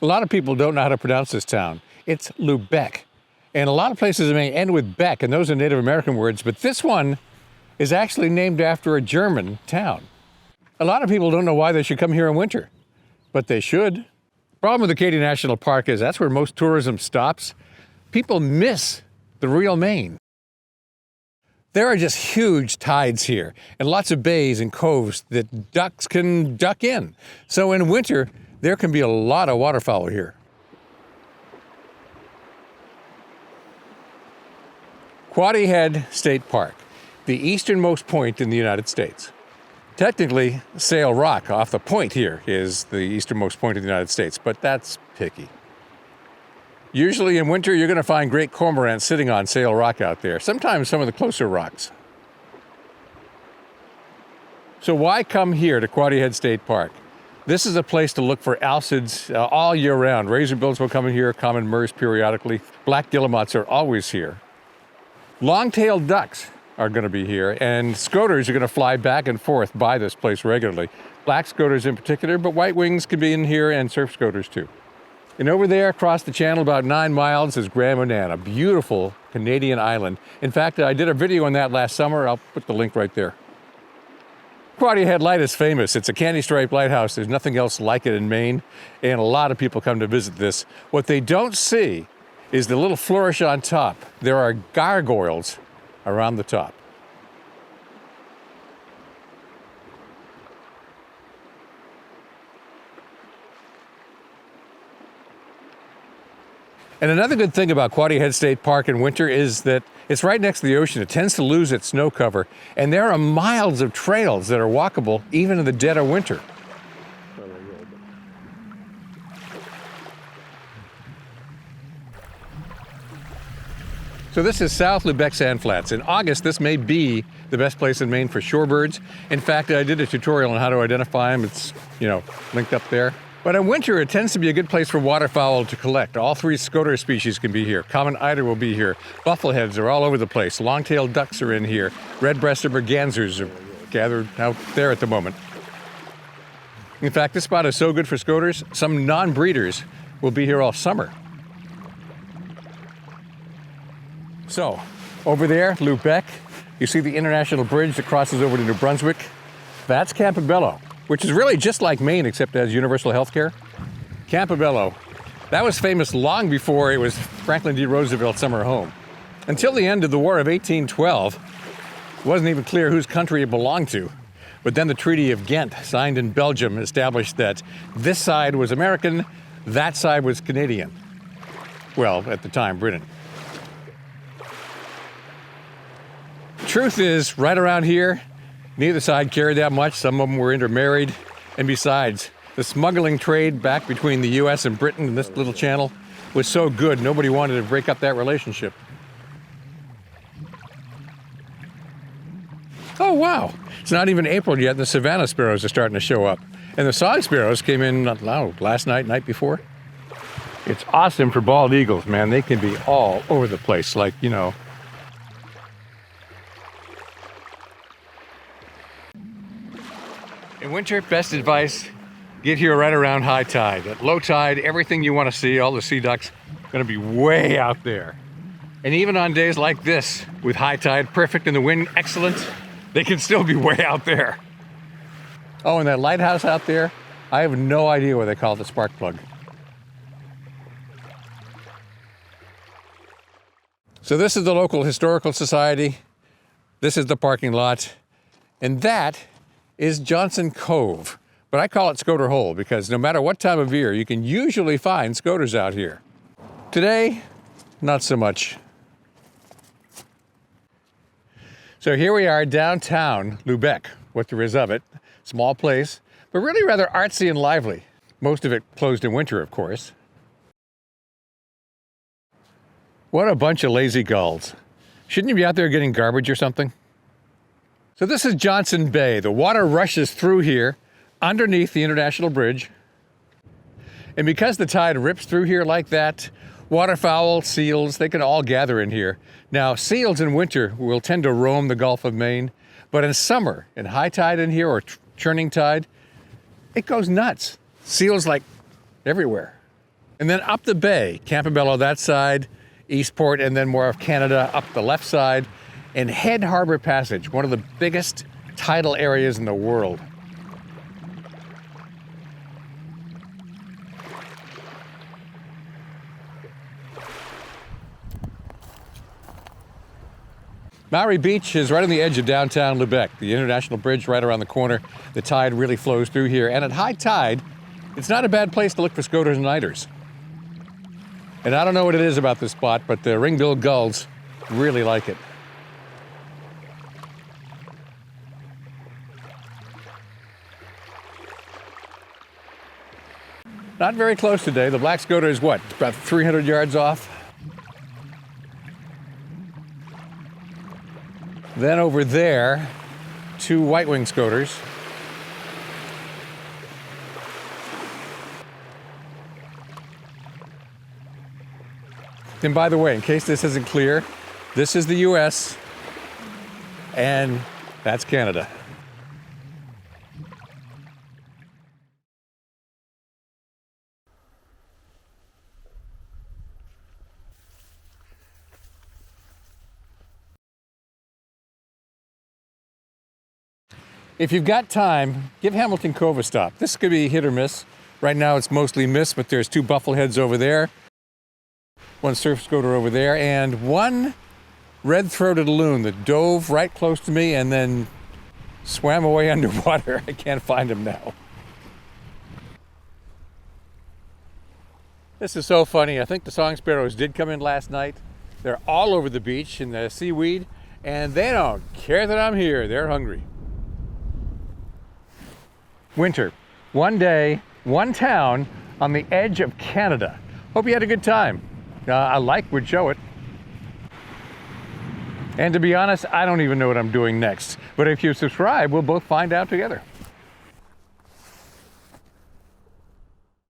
A lot of people don't know how to pronounce this town. It's Lubec. And a lot of places may end with Beck, and those are Native American words, but this one is actually named after a German town. A lot of people don't know why they should come here in winter, but they should. Problem with Acadia National Park is that's where most tourism stops. People miss the real Maine. There are just huge tides here and lots of bays and coves that ducks can duck in. So in winter, there can be a lot of waterfowl here. Quoddy Head State Park, the easternmost point in the United States. Technically, Sail Rock off the point here is the easternmost point of the United States, but that's picky. Usually in winter, you're going to find great cormorants sitting on Sail Rock out there, sometimes some of the closer rocks. So why come here to Quoddy Head State Park? This is a place to look for alcids all year round. Razorbills will come in here, common murres periodically. Black guillemots are always here. Long-tailed ducks are going to be here, and scoters are going to fly back and forth by this place regularly. Black scoters in particular, but white wings can be in here, and surf scoters too. And over there across the channel about 9 miles is Grand Manan, a beautiful Canadian island. In fact, I did a video on that last summer. I'll put the link right there. Quoddy Head Light is famous. It's a candy-striped lighthouse. There's nothing else like it in Maine, and a lot of people come to visit this. What they don't see is the little flourish on top. There are gargoyles around the top. And another good thing about Quoddy Head State Park in winter is that it's right next to the ocean. It tends to lose its snow cover, and there are miles of trails that are walkable even in the dead of winter. So this is South Lubec Sand Flats. In August, this may be the best place in Maine for shorebirds. In fact, I did a tutorial on how to identify them. It's, linked up there. But in winter, it tends to be a good place for waterfowl to collect. All 3 scoter species can be here. Common eider will be here. Buffleheads are all over the place. Long-tailed ducks are in here. Red-breasted mergansers are gathered out there at the moment. In fact, this spot is so good for scoters, some non-breeders will be here all summer. So, over there, Lubec, you see the international bridge that crosses over to New Brunswick. That's Campobello, which is really just like Maine, except it has universal health care. Campobello, that was famous long before it was Franklin D. Roosevelt's summer home. Until the end of the War of 1812, it wasn't even clear whose country it belonged to. But then the Treaty of Ghent, signed in Belgium, established that this side was American, that side was Canadian. Well, at the time, Britain. Truth is, right around here, neither side cared that much. Some of them were intermarried. And besides, the smuggling trade back between the U.S. and Britain in this little channel was so good, nobody wanted to break up that relationship. Oh, wow. It's not even April yet, and the Savannah sparrows are starting to show up. And the song sparrows came in, last night before. It's awesome for bald eagles, man. They can be all over the place, In winter, best advice, get here right around high tide. At low tide, everything you want to see, all the sea ducks, going to be way out there. And even on days like this, with high tide perfect and the wind excellent, they can still be way out there. Oh, and that lighthouse out there, I have no idea what they call the spark plug. So this is the local historical society. This is the parking lot. And that is Johnson Cove, but I call it Scoter Hole because no matter what time of year, you can usually find scoters out here. Today, not so much. So here we are downtown Lubec, what there is of it. Small place, but really rather artsy and lively. Most of it closed in winter, of course. What a bunch of lazy gulls. Shouldn't you be out there getting garbage or something? So this is Johnson Bay. The water rushes through here underneath the International Bridge. And because the tide rips through here like that, waterfowl, seals, they can all gather in here. Now, seals in winter will tend to roam the Gulf of Maine, but in summer, in high tide in here or churning tide, it goes nuts. Seals everywhere. And then up the bay, Campobello that side, Eastport, and then more of Canada up the left side, and Head Harbor Passage, one of the biggest tidal areas in the world. Maori Beach is right on the edge of downtown Lubec, the international bridge right around the corner. The tide really flows through here, and at high tide, it's not a bad place to look for scoters and eiders. And I don't know what it is about this spot, but the ring-billed gulls really like it. Not very close today. The black scoter is what, about 300 yards off? Then over there, 2 white-winged scoters. And by the way, in case this isn't clear, this is the US and that's Canada. If you've got time, give Hamilton Cove a stop. This could be hit or miss. Right now it's mostly miss, but there's 2 buffleheads over there, 1 surf scoter over there, and 1 red-throated loon that dove right close to me and then swam away underwater. I can't find him now. This is so funny. I think the song sparrows did come in last night. They're all over the beach in the seaweed, and they don't care that I'm here. They're hungry. Winter, 1 day, 1 town on the edge of Canada. Hope you had a good time. A like would show it. And to be honest, I don't even know what I'm doing next. But if you subscribe, we'll both find out together.